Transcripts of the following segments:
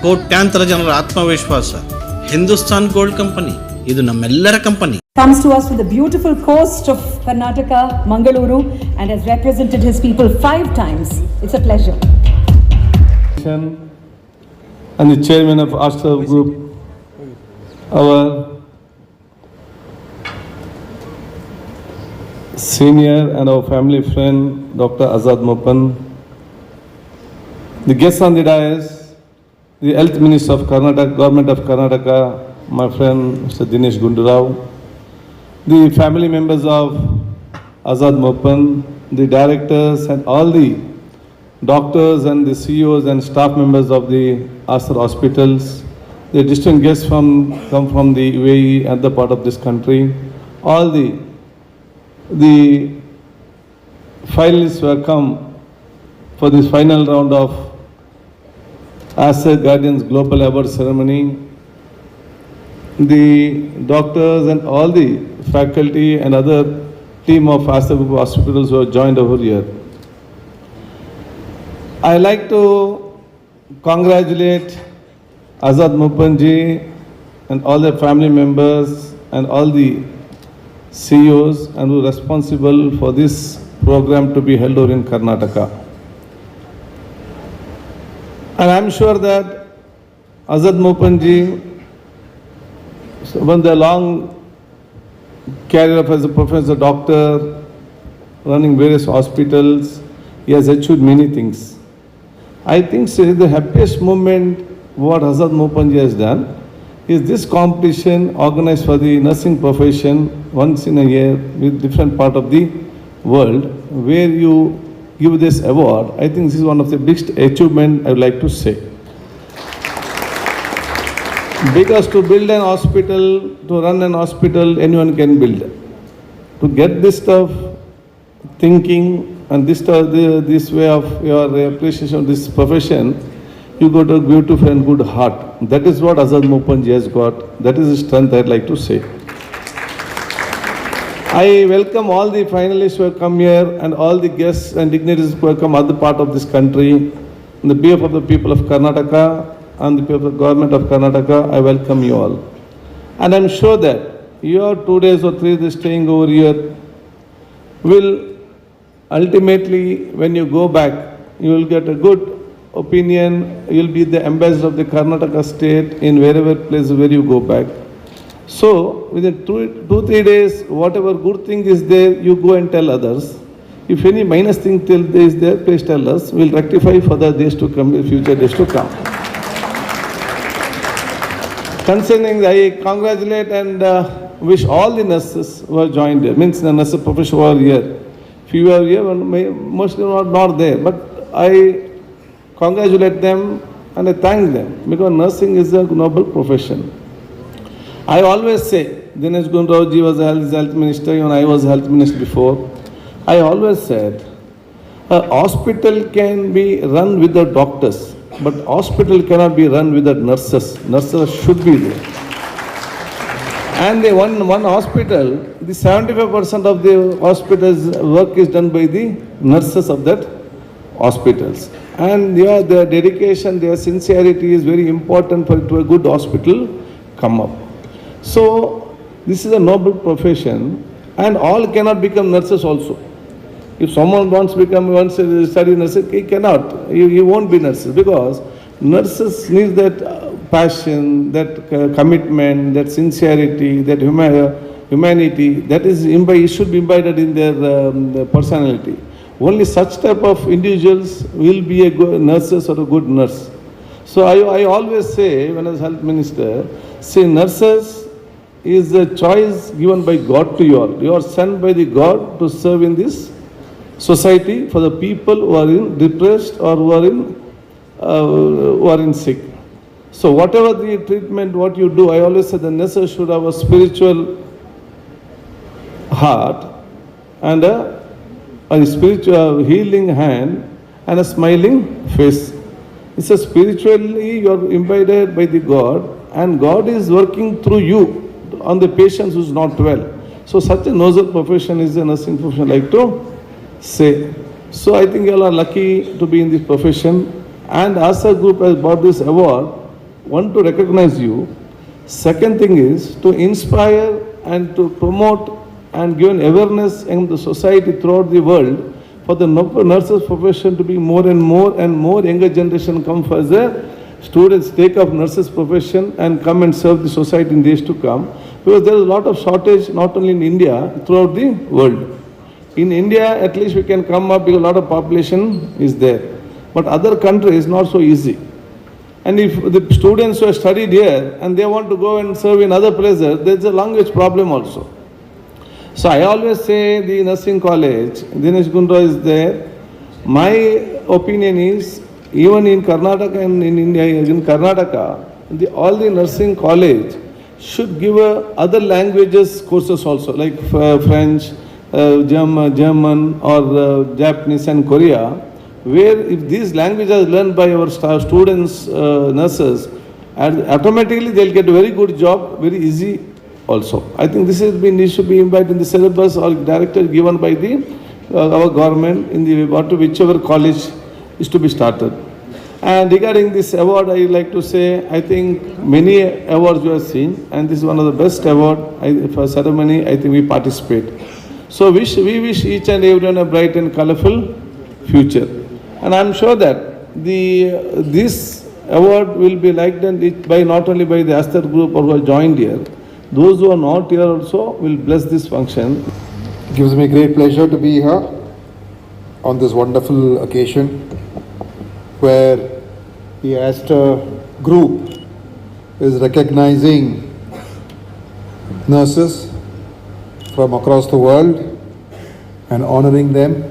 ಕೋಟ್ಯಾಂತರ ಜನರ ಆತ್ಮವಿಶ್ವಾಸ. ಹಿಂದೂಸ್ತಾನ್ ಗೋಲ್ಡ್ ಕಂಪನಿ, ಇದು ನಮ್ಮೆಲ್ಲರ company. Comes to us from the beautiful coast of Karnataka, Mangaluru, and has represented his people 5 times. It's a pleasure. And the chairman of ASTER group, our senior and our family friend, Dr. Azad Mopan, the guests on the dais, the Health Minister of Karnataka, Government of Karnataka, my friend Mr. Dinesh Gunda, the family members of Azad Mopan, the directors and all the doctors and the CEOs and staff members of the ASTER hospitals, the distinct guests come from the UAE and the part of this country, all the finalists who have come for this final round of ASTER Guardians Global Award ceremony, the doctors and all the faculty and other team of ASTER group hospitals who have joined over here. I like to congratulate Azad Mopanji and all their family members and all the CEOs and who are responsible for this program to be held over in Karnataka. And I'm sure that Azad Mopanji, when the long career as a professor, doctor, running various hospitals, he has achieved many things. I think the happiest moment what Azad Mopanji has done is this competition organized for the nursing profession once in a year with different part of the world, where you give this award. I think this is one of the biggest achievement I would like to say. Because to build an hospital, to run an hospital, anyone can build. To get this stuff, thinking and this way of your appreciation of this profession, you got a beautiful and good heart. That is what Azad Mopanji has got. That is the strength I'd like to say. I welcome all the finalists who have come here and all the guests and dignitaries who have come other part of this country. On the behalf of the people of Karnataka and the people of the government of Karnataka, I welcome you all. And I'm sure that your 2 days or 3 days staying over here will ultimately, when you go back, you will get a good opinion. You will be the ambassador of the Karnataka state in wherever place where you go back. So within 2-3 days, whatever good thing is there, you go and tell others. If any minus thing is there, please tell us. We'll rectify for the days to come, future days to come. Concerning, I congratulate and wish all the nurses who have joined here, means the nurse profession who are here. Few are here, mostly not there, but I congratulate them and I thank them because nursing is a noble profession. I always say, Dinesh Gunda was a health minister, even I was health minister before. I always said, a hospital can be run without doctors, but hospital cannot be run without nurses. Nurses should be there. And the one hospital, the 75% of the hospital's work is done by the nurses of that hospitals. And their dedication, their sincerity is very important for to a good hospital come up. So this is a noble profession, and all cannot become nurses also. If someone wants to study nursing, he cannot. He won't be nurses because nurses need that passion, that commitment, that sincerity, that humanity. That is should be imbibed in their personality. Only such type of individuals will be a good nurses or a good nurse. So I always say, when I was health minister, say nurses is a choice given by God to you all. You are sent by the God to serve in this society for the people who are in depressed or who are in sick. So whatever the treatment, what you do, I always say the nurses should have a spiritual heart and a spiritual healing hand and a smiling face. It's a spiritually you are imbibed by the God, and God is working through you on the patient who is not well. So such a noble profession is a nursing profession, I like to say. So I think you all are lucky to be in this profession, and ASTER group has brought this award one, to recognize you. Second thing is to inspire and to promote and give an awareness in the society throughout the world for the nurses profession to be more and more younger generation come for the students take up nurses profession and come and serve the society in days to come, because there is a lot of shortage not only in India, throughout the world. In India at least we can come up because a lot of population is there, but other countries not so easy. And if the students who have studied here and they want to go and serve in other places, there is a language problem also. So I always say the nursing college, Dinesh Gunda is there. My opinion is, even in Karnataka and in India, in Karnataka, all the nursing college should give other languages courses also, like French, German or Japanese and Korea, where if these languages are learned by our students, nurses, and automatically they'll get a very good job, very easy also. I think this should be embedded in the syllabus or directed given by our government in the whichever college is to be started. And regarding this award, I would like to say, I think many awards we have seen, and this is one of the best award for ceremony. I think we participate. So we wish each and everyone a bright and colorful future. And I am sure that this award will be liked by not only by the ASTER group or who have joined here. Those who are not here also will bless this function. It gives me great pleasure to be here on this wonderful occasion where the ASTER group is recognizing nurses from across the world and honoring them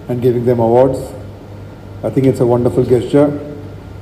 and giving them awards. I think it's a wonderful gesture,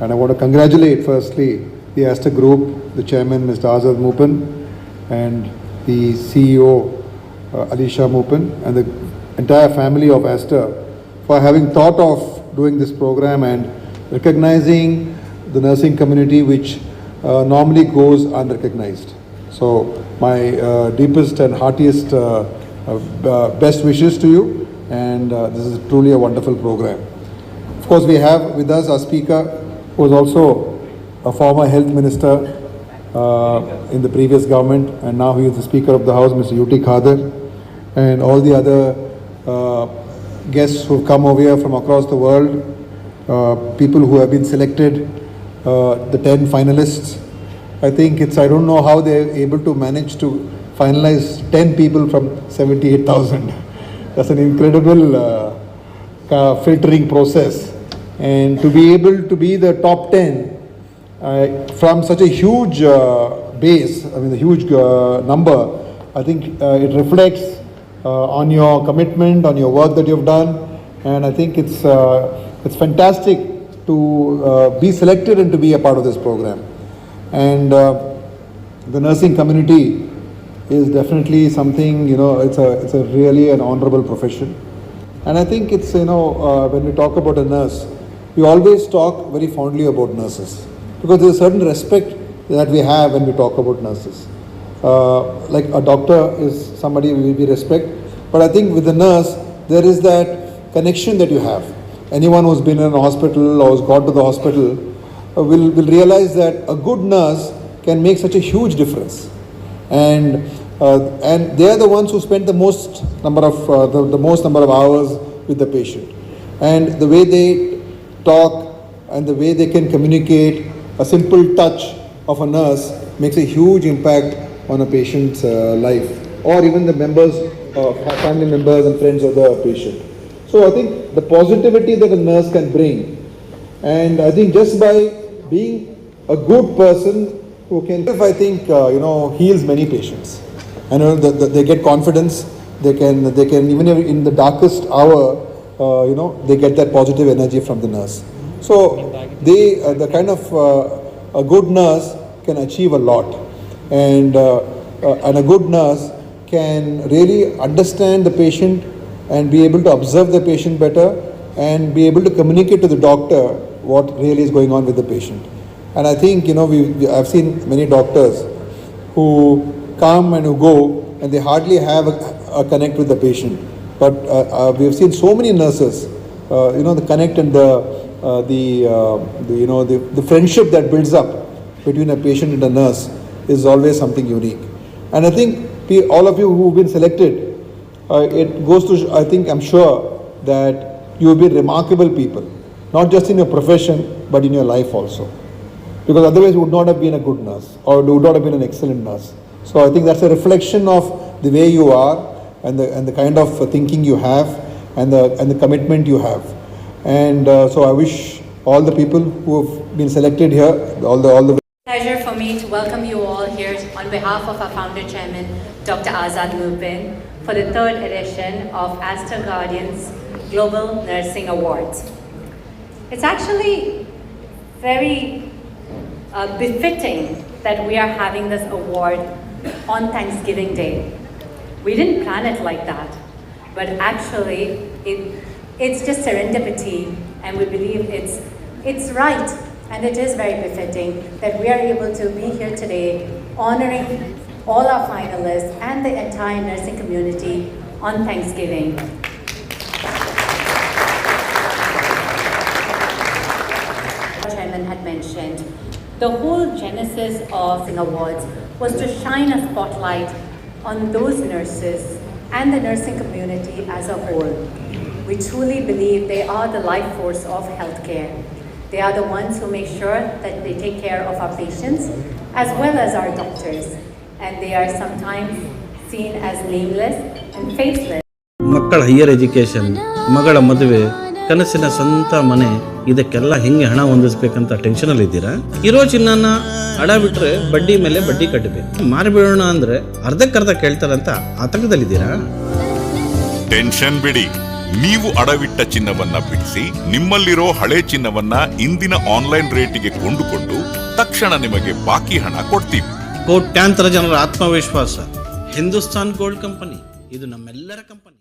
and I want to congratulate firstly the ASTER group, the chairman Mr. Azad Mupin, and the CEO Alisha Mupin, and the entire family of ASTER for having thought of doing this program and recognizing the nursing community which normally goes unrecognized. So my deepest and heartiest best wishes to you, and this is truly a wonderful program. Of course, we have with us our speaker, who was also a former health minister in the previous government, and now he is the Speaker of the House, Mr. U.T. Khadar, and all the other guests who have come over here from across the world, people who have been selected, the 10 finalists. I think I don't know how they're able to manage to finalize 10 people from 78,000. That's an incredible filtering process. And to be able to be the top 10 from such a huge base, I mean a huge number, I think it reflects on your commitment, on your work that you've done, and I think it's fantastic to be selected and to be a part of this program. And the nursing community is definitely something, it's a really an honorable profession. And I think it's, when we talk about a nurse, we always talk very fondly about nurses, because there's a certain respect that we have when we talk about nurses. Like a doctor is somebody we respect, but I think with the nurse, there is that connection that you have. Anyone who's been in a hospital or has gone to the hospital will realize that a good nurse can make such a huge difference. And they are the ones who spend the most number of hours with the patient. And the way they talk and the way they can communicate, a simple touch of a nurse makes a huge impact on a patient's life, or even the family members and friends of the patient. So I think the positivity that a nurse can bring, and I think just by being a good person who can, I think, heals many patients. And they get confidence. They can even in the darkest hour, they get that positive energy from the nurse. So the kind of a good nurse can achieve a lot, and a good nurse can really understand the patient and be able to observe the patient better and be able to communicate to the doctor what really is going on with the patient. And I think, I've seen many doctors who come and who go and they hardly have a connect with the patient. But we have seen so many nurses, the connect and the friendship that builds up between a patient and a nurse is always something unique. And I think all of you who've been selected, it goes to, I think, I'm sure that you have been remarkable people, not just in your profession, but in your life also. Because otherwise you would not have been a good nurse or would not have been an excellent nurse. So I think that's a reflection of the way you are and the kind of thinking you have and the commitment you have. And so I wish all the people who have been selected here, all the Pleasure for me to welcome you all here on behalf of our founder chairman, Dr. Azad Lupin, for the third edition of ASTER Guardians Global Nursing Awards. It's actually very befitting that we are having this award on Thanksgiving Day. We didn't plan it like that, but actually it's just serendipity, and we believe it's right, and it is very befitting that we are able to be here today honoring all our finalists and the entire nursing community on Thanksgiving. Chairman had mentioned, the whole genesis of the awards was to shine a spotlight on those nurses and the nursing community as a whole. We truly believe they are the life force of healthcare. They are the ones who make sure that they take care of our patients as well as our doctors. And they are sometimes seen as nameless and faceless. ಮಕ್ಕಳ higher education, ಮಗಳ ಮದುವೆ, ಕನಸಿನ ಸ್ವಂತ ಮನೆ, ಇದಕ್ಕೆಲ್ಲ ಹೆಂಗೆ ಹಣ ಹೊಂದಿಸ್ಬೇಕಂತ ಟೆನ್ಷನಲ್ಲಿ ಇದ್ದೀರಾ? ಇರೋ ಚಿನ್ನನ ಅಡ ಬಿಟ್ರೆ ಬಡ್ಡಿ ಮೇಲೆ ಬಡ್ಡಿ ಕಟ್ಟಬೇಕು. ಮಾರಿಬಿಡೋಣ ಅಂದ್ರೆ ಅರ್ಧಕ್ಕರ್ಧ ಕೇಳ್ತಾರಂತ ಆತಂಕದಲ್ಲಿದ್ದೀರಾ? ಟೆನ್ಷನ್ ಬಿಡಿ, ನೀವು ಅಡವಿಟ್ಟ ಚಿನ್ನವನ್ನ ಬಿಡಿಸಿ ನಿಮ್ಮಲ್ಲಿರೋ ಹಳೆ ಚಿನ್ನವನ್ನ ಇಂದಿನ ಆನ್ಲೈನ್ ರೇಟಿಗೆ ಕೊಂಡುಕೊಂಡು ತಕ್ಷಣ ನಿಮಗೆ ಬಾಕಿ ಹಣ ಕೊಡ್ತೀವಿ. ಕೋಟ್ಯಾಂತರ ಜನರ ಆತ್ಮವಿಶ್ವಾಸ, ಹಿಂದೂಸ್ತಾನ್ ಗೋಲ್ಡ್ ಕಂಪನಿ, ಇದು ನಮ್ಮೆಲ್ಲರ ಕಂಪನಿ.